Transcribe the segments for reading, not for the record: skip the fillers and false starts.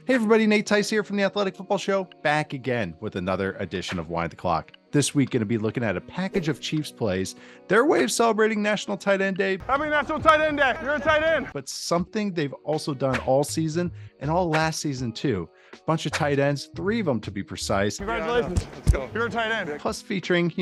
Hey everybody, Nate Tice here from the Athletic Football Show, back again with another edition of Wind the Clock. This week, going to be looking at a package of Chiefs plays, their way of celebrating National Tight End Day. Happy National Tight End Day. You're a tight end. But something they've also done all season and all last season too. Bunch of tight ends, 3 of them to be precise. Congratulations. Let's go. You're a tight end. Plus featuring,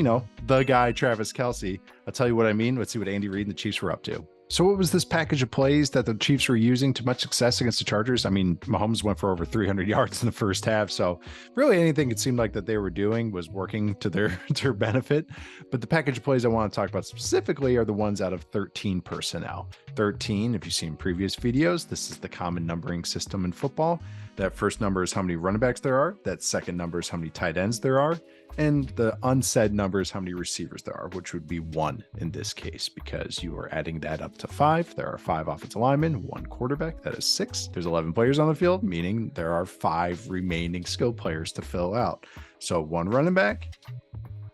the guy, Travis Kelce. I'll tell you what I mean. Let's see what Andy Reid and the Chiefs were up to. So what was this package of plays that the Chiefs were using to much success against the Chargers? I mean, Mahomes went for over 300 yards in the first half. So really anything it seemed like that they were doing was working to their benefit. But the package of plays I want to talk about specifically are the ones out of 13 personnel. 13, if you've seen previous videos, this is the common numbering system in football. That first number is how many running backs there are. That second number is how many tight ends there are. And the unsaid number is how many receivers there are, which would be 1 in this case, because you are adding that up to 5. There are 5 offensive linemen, 1 quarterback, that is 6. There's 11 players on the field, meaning there are 5 remaining skill players to fill out. So 1 running back,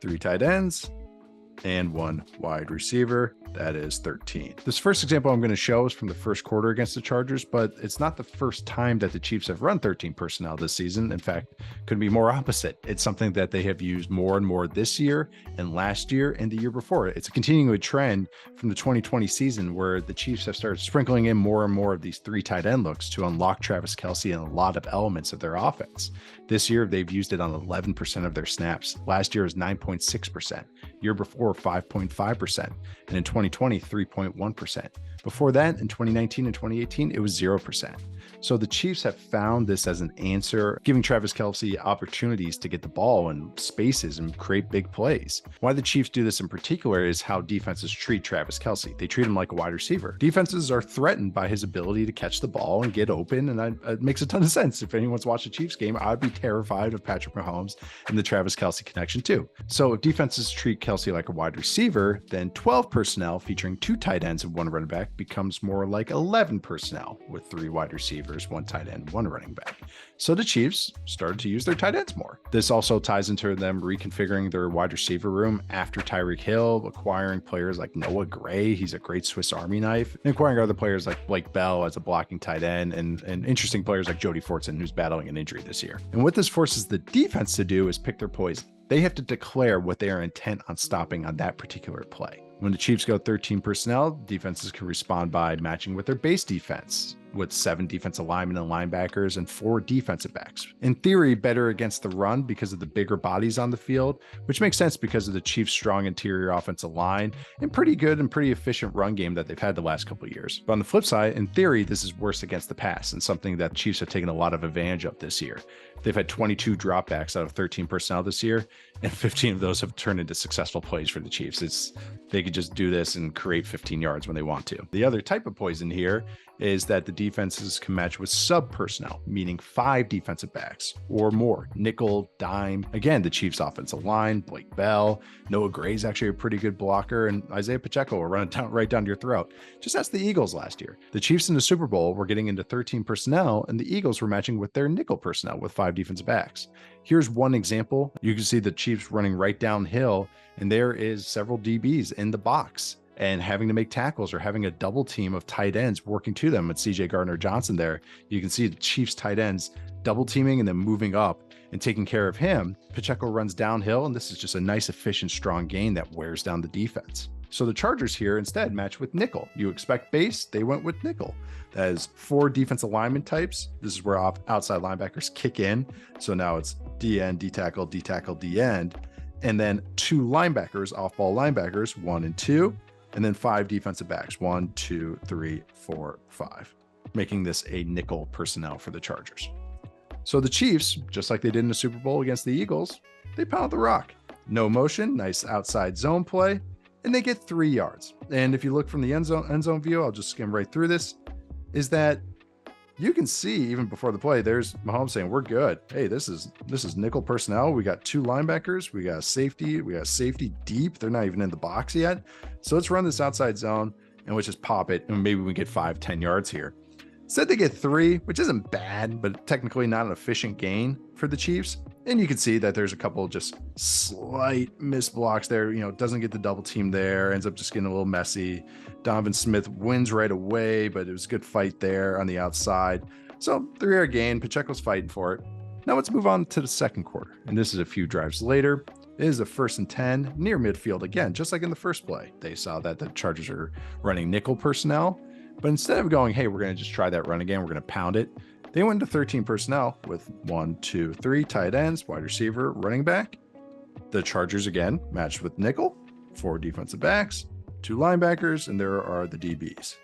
3 tight ends, and 1 wide receiver. That is 13. This first example I'm going to show is from the first quarter against the Chargers, but it's not the first time that the Chiefs have run 13 personnel this season. In fact, could be more opposite. It's something that they have used more and more this year and last year and the year before. It's a continuing trend from the 2020 season where the Chiefs have started sprinkling in more and more of these 3 tight end looks to unlock Travis Kelce and a lot of elements of their offense. This year, they've used it on 11% of their snaps. Last year was 9.6%. Year before, 5.5%. And in 2020, 3.1%. Before that, in 2019 and 2018, it was 0%. So the Chiefs have found this as an answer, giving Travis Kelce opportunities to get the ball in spaces and create big plays. Why the Chiefs do this in particular is how defenses treat Travis Kelce. They treat him like a wide receiver. Defenses are threatened by his ability to catch the ball and get open, and it makes a ton of sense. If anyone's watched a Chiefs game, I'd be terrified of Patrick Mahomes and the Travis Kelce connection too. So if defenses treat Kelce like a wide receiver, then 12 personnel featuring 2 tight ends and 1 running back becomes more like 11 personnel with 3 wide receivers, 1 tight end, 1 running back. So the Chiefs started to use their tight ends more. This also ties into them reconfiguring their wide receiver room after Tyreek Hill, acquiring players like Noah Gray. He's a great Swiss Army knife, and acquiring other players like Blake Bell as a blocking tight end, and interesting players like Jody Fortson, who's battling an injury this year. And what this forces the defense to do is pick their poison. They have to declare what they are intent on stopping on that particular play. When the Chiefs go 13 personnel, defenses can respond by matching with their base defense, with 7 defensive linemen and linebackers and 4 defensive backs. In theory, better against the run because of the bigger bodies on the field, which makes sense because of the Chiefs' strong interior offensive line and pretty good and pretty efficient run game that they've had the last couple of years. But on the flip side, in theory, this is worse against the pass and something that Chiefs have taken a lot of advantage of this year. They've had 22 dropbacks out of 13 personnel this year, and 15 of those have turned into successful plays for the Chiefs. They could just do this and create 15 yards when they want to. The other type of poison here is that the defenses can match with sub personnel, meaning 5 defensive backs or more, nickel, dime. Again, the Chiefs offensive line, Blake Bell, Noah Gray's actually a pretty good blocker, and Isaiah Pacheco will run it right down to your throat. Just ask the Eagles last year. The Chiefs in the Super Bowl were getting into 13 personnel, and the Eagles were matching with their nickel personnel with 5 defensive backs. Here's one example. You can see the Chiefs running right downhill, and there is several DBs in the box and having to make tackles or having a double team of tight ends working to them with CJ Gardner-Johnson there. You can see the Chiefs tight ends double teaming and then moving up and taking care of him. Pacheco runs downhill, and this is just a nice, efficient, strong gain that wears down the defense. So the Chargers here instead match with nickel. You expect base, they went with nickel. That is 4 defensive lineman types. This is where outside linebackers kick in. So now it's D-end, D-tackle, D-tackle, D-end. And then 2 linebackers, off-ball linebackers, 1 and 2. And then 5 defensive backs, 1, 2, 3, 4, 5, making this a nickel personnel for the Chargers. So the Chiefs, just like they did in the Super Bowl against the Eagles, they pound the rock. No motion, nice outside zone play, and they get 3 yards. And if you look from the end zone view, I'll just skim right through this, is that you can see even before the play, there's Mahomes saying, we're good. Hey, this is nickel personnel. We got 2 linebackers. We got safety deep. They're not even in the box yet. So let's run this outside zone and let's just pop it. And maybe we get 5-10 yards here. Said they get 3, which isn't bad, but technically not an efficient gain for the Chiefs. And you can see that there's a couple of just slight missed blocks there. Doesn't get the double team there, ends up just getting a little messy. Donovan Smith wins right away, but it was a good fight there on the outside. So 3-yard gain, Pacheco's fighting for it. Now let's move on to the second quarter. And this is a few drives later. It is a 1st and 10 near midfield again, just like in the first play. They saw that the Chargers are running nickel personnel, but instead of going, hey, we're going to just try that run again, we're going to pound it, they went to 13 personnel with 1, 2, 3 tight ends, wide receiver, running back. The Chargers again matched with nickel, 4 defensive backs, 2 linebackers, and there are the DBs.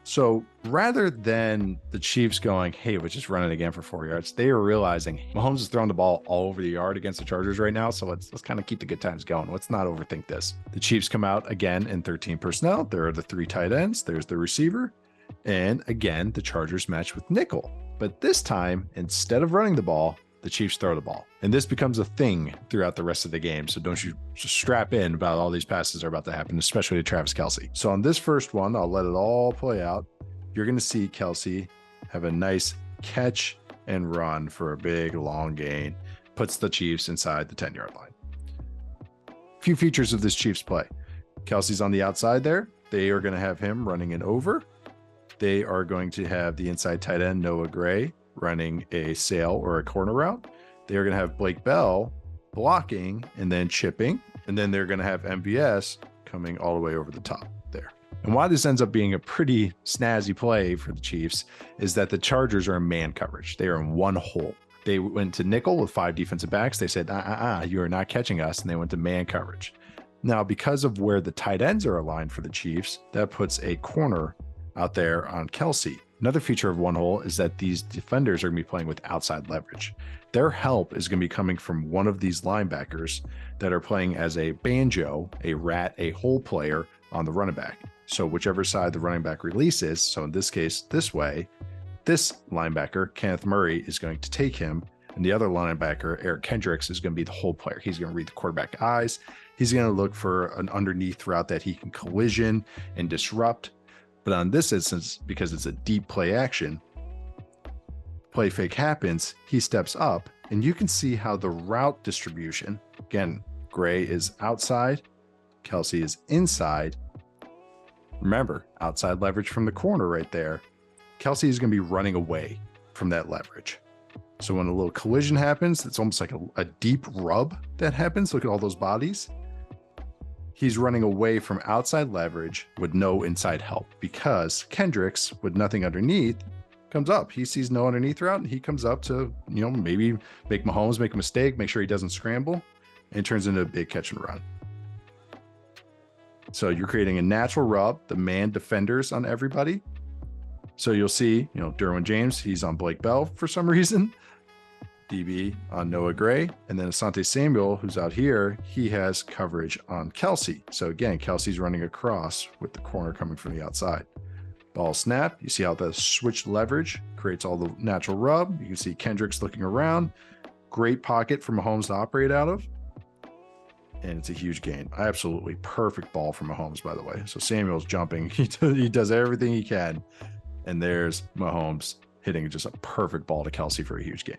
So rather than the Chiefs going, hey, let's just run it again for 4 yards, they are realizing Mahomes is throwing the ball all over the yard against the Chargers right now. So let's kind of keep the good times going. Let's not overthink this. The Chiefs come out again in 13 personnel. There are the 3 tight ends. There's the receiver. And again, the Chargers match with nickel. But this time, instead of running the ball, the Chiefs throw the ball. And this becomes a thing throughout the rest of the game. So don't you just strap in about all these passes are about to happen, especially to Travis Kelce. So on this first one, I'll let it all play out. You're going to see Kelce have a nice catch and run for a big, long gain. Puts the Chiefs inside the 10-yard line. A few features of this Chiefs play. Kelce's on the outside there. They are going to have him running an over. They are going to have the inside tight end, Noah Gray, running a sail or a corner route. They are going to have Blake Bell blocking and then chipping. And then they're going to have MVS coming all the way over the top there. And why this ends up being a pretty snazzy play for the Chiefs is that the Chargers are in man coverage. They are in one hole. They went to nickel with 5 defensive backs. They said, you are not catching us. And they went to man coverage. Now, because of where the tight ends are aligned for the Chiefs, that puts a corner out there on Kelce. Another feature of one hole is that these defenders are going to be playing with outside leverage. Their help is going to be coming from one of these linebackers that are playing as a banjo, a rat, a hole player on the running back. So whichever side the running back releases, so in this case, this way, this linebacker, Kenneth Murray, is going to take him. And the other linebacker, Eric Kendricks, is going to be the hole player. He's going to read the quarterback eyes. He's going to look for an underneath route that he can collision and disrupt. But on this instance, because it's a deep play action, play fake happens, he steps up, and you can see how the route distribution, again, Gray is outside, Kelce is inside. Remember, outside leverage from the corner right there. Kelce is going to be running away from that leverage. So when a little collision happens, it's almost like a deep rub that happens. Look at all those bodies. He's running away from outside leverage with no inside help because Kendricks, with nothing underneath, comes up. He sees no underneath route and he comes up to, maybe make Mahomes make a mistake, make sure he doesn't scramble, and it turns into a big catch and run. So you're creating a natural rub, the man defenders on everybody. So you'll see, Derwin James, he's on Blake Bell for some reason. DB on Noah Gray, and then Asante Samuel, who's out here, he has coverage on Kelce. So again, Kelce's running across with the corner coming from the outside. Ball snap, you see how the switch leverage creates all the natural rub. You can see Kendricks looking around. Great pocket for Mahomes to operate out of. And it's a huge gain. Absolutely perfect ball for Mahomes, by the way. So Samuel's jumping. He does everything he can. And there's Mahomes hitting just a perfect ball to Kelce for a huge gain.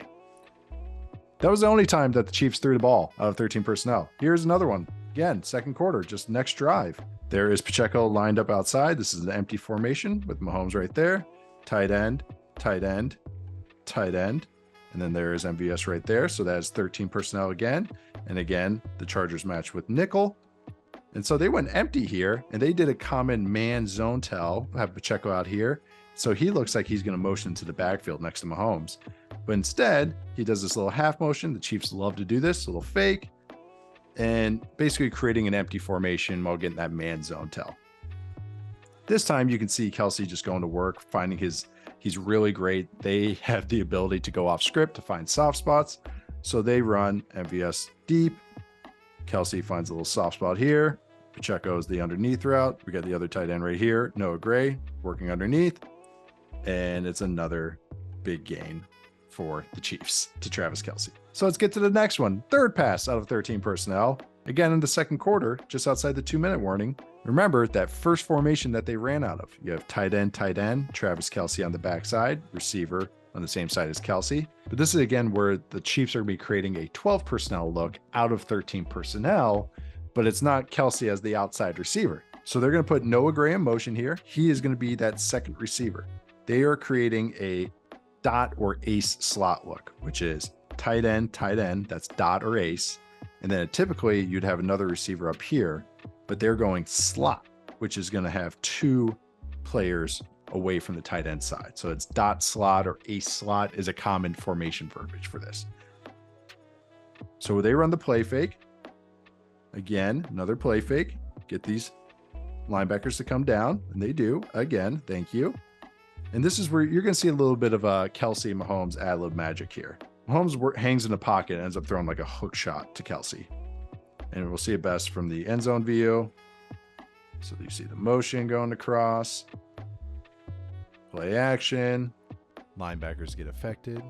That was the only time that the Chiefs threw the ball out of 13 personnel. Here's another one. Again, second quarter, just next drive. There is Pacheco lined up outside. This is an empty formation with Mahomes right there. Tight end, tight end, tight end. And then there is MVS right there. So that's 13 personnel again. And again, the Chargers match with nickel. And so they went empty here and they did a common man zone tell. Have Pacheco out here. So he looks like he's going to motion to the backfield next to Mahomes. But instead, he does this little half motion. The Chiefs love to do this, a little fake, and basically creating an empty formation while getting that man zone tell. This time, you can see Kelce just going to work, finding he's really great. They have the ability to go off script to find soft spots. So they run MVS deep. Kelce finds a little soft spot here. Pacheco is the underneath route. We got the other tight end right here, Noah Gray, working underneath. And it's another big gain for the Chiefs to Travis Kelce. So let's get to the next one. Third pass out of 13 personnel. Again, in the second quarter, just outside the 2-minute warning. Remember that first formation that they ran out of. You have tight end, Travis Kelce on the backside, receiver on the same side as Kelce. But this is again where the Chiefs are going to be creating a 12 personnel look out of 13 personnel, but it's not Kelce as the outside receiver. So they're going to put Noah Gray in motion here. He is going to be that second receiver. They are creating a dot or ace slot look, which is tight end, that's dot or ace. And then typically you'd have another receiver up here, but they're going slot, which is going to have 2 players away from the tight end side. So it's dot slot or ace slot is a common formation verbiage for this. So they run the play fake. Again, another play fake. Get these linebackers to come down, and they do. Again, thank you. And this is where you're going to see a little bit of Kelce and Mahomes ad-lib magic here. Mahomes hangs in the pocket and ends up throwing like a hook shot to Kelce. And we'll see it best from the end zone view. So you see the motion going across. Play action. Linebackers get affected.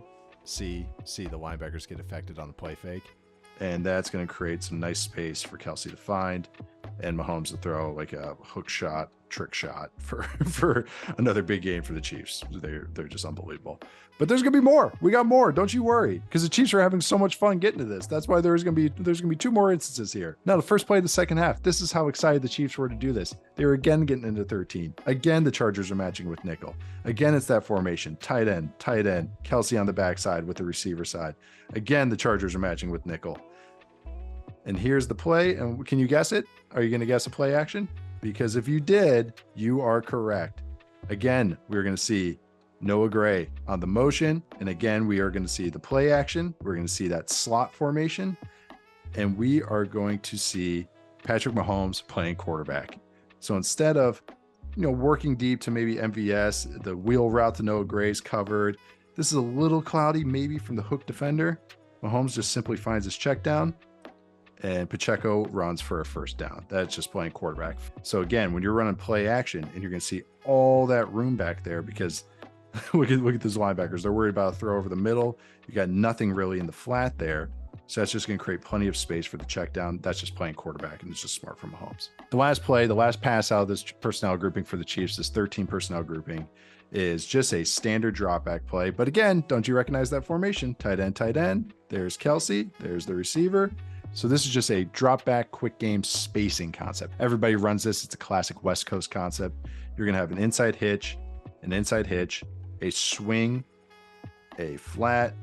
See the linebackers get affected on the play fake. And that's going to create some nice space for Kelce to find and Mahomes to throw like a hook shot, trick shot for another big game for the Chiefs. They're just unbelievable. But there's going to be more. We got more. Don't you worry, because the Chiefs are having so much fun getting to this. That's why there's going to be 2 more instances here. Now, the first play of the second half. This is how excited the Chiefs were to do this. They were again getting into 13. Again, the Chargers are matching with nickel. Again, it's that formation. Tight end. Kelce on the backside with the receiver side. Again, the Chargers are matching with nickel. And here's the play. And can you guess it? Are you going to guess a play action? Because if you did, you are correct. Again, we're going to see Noah Gray on the motion. And again, we are going to see the play action. We're going to see that slot formation. And we are going to see Patrick Mahomes playing quarterback. So instead of, working deep to maybe MVS, the wheel route to Noah Gray's covered. This is a little cloudy, maybe from the hook defender. Mahomes just simply finds his check down. And Pacheco runs for a first down. That's just playing quarterback. So again, when you're running play action and you're going to see all that room back there, because look at those linebackers. They're worried about a throw over the middle. You got nothing really in the flat there. So that's just going to create plenty of space for the check down. That's just playing quarterback, and it's just smart from Mahomes. The last pass out of this personnel grouping for the Chiefs, this 13 personnel grouping, is just a standard drop back play. But again, don't you recognize that formation? Tight end. There's Kelce. There's the receiver. So this is just a drop back quick game spacing concept. Everybody runs this. It's a classic West Coast concept. You're going to have an inside hitch, a swing, a flat,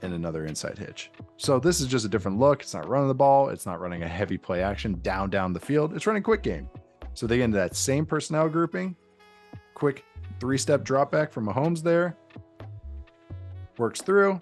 and another inside hitch. So this is just a different look. It's not running the ball. It's not running a heavy play action down the field. It's running quick game. So they get into that same personnel grouping, quick 3-step drop back from Mahomes there, works through,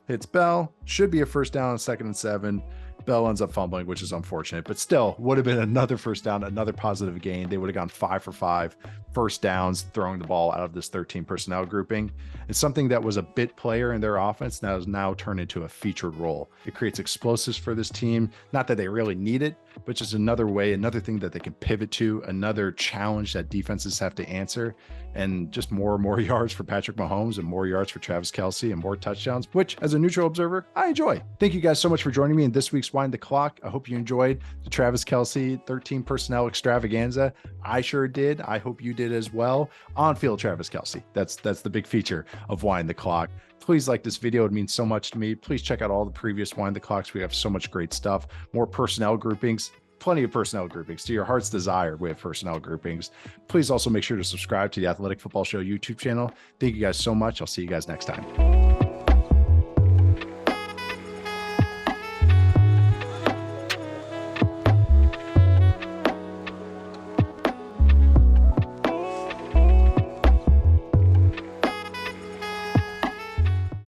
hits Bell, should be a first down on 2nd and 7. Bell ends up fumbling, which is unfortunate, but still would have been another first down, another positive gain. They would have gone 5 for 5 first downs, throwing the ball out of this 13 personnel grouping. It's something that was a bit player in their offense that has now turned into a featured role. It creates explosives for this team. Not that they really need it, but just another way, another thing that they can pivot to, another challenge that defenses have to answer, and just more and more yards for Patrick Mahomes and more yards for Travis Kelce and more touchdowns, which as a neutral observer, I enjoy. Thank you guys so much for joining me in this week's Wind the Clock. I hope you enjoyed the Travis Kelce 13 personnel extravaganza. I sure did. I hope you did as well. On-field Travis Kelce. That's the big feature of Wind the Clock. Please like this video. It means so much to me. Please check out all the previous Wind the Clocks. We have so much great stuff. More personnel groupings. Plenty of personnel groupings. To your heart's desire, we have personnel groupings. Please also make sure to subscribe to the Athletic Football Show YouTube channel. Thank you guys so much. I'll see you guys next time.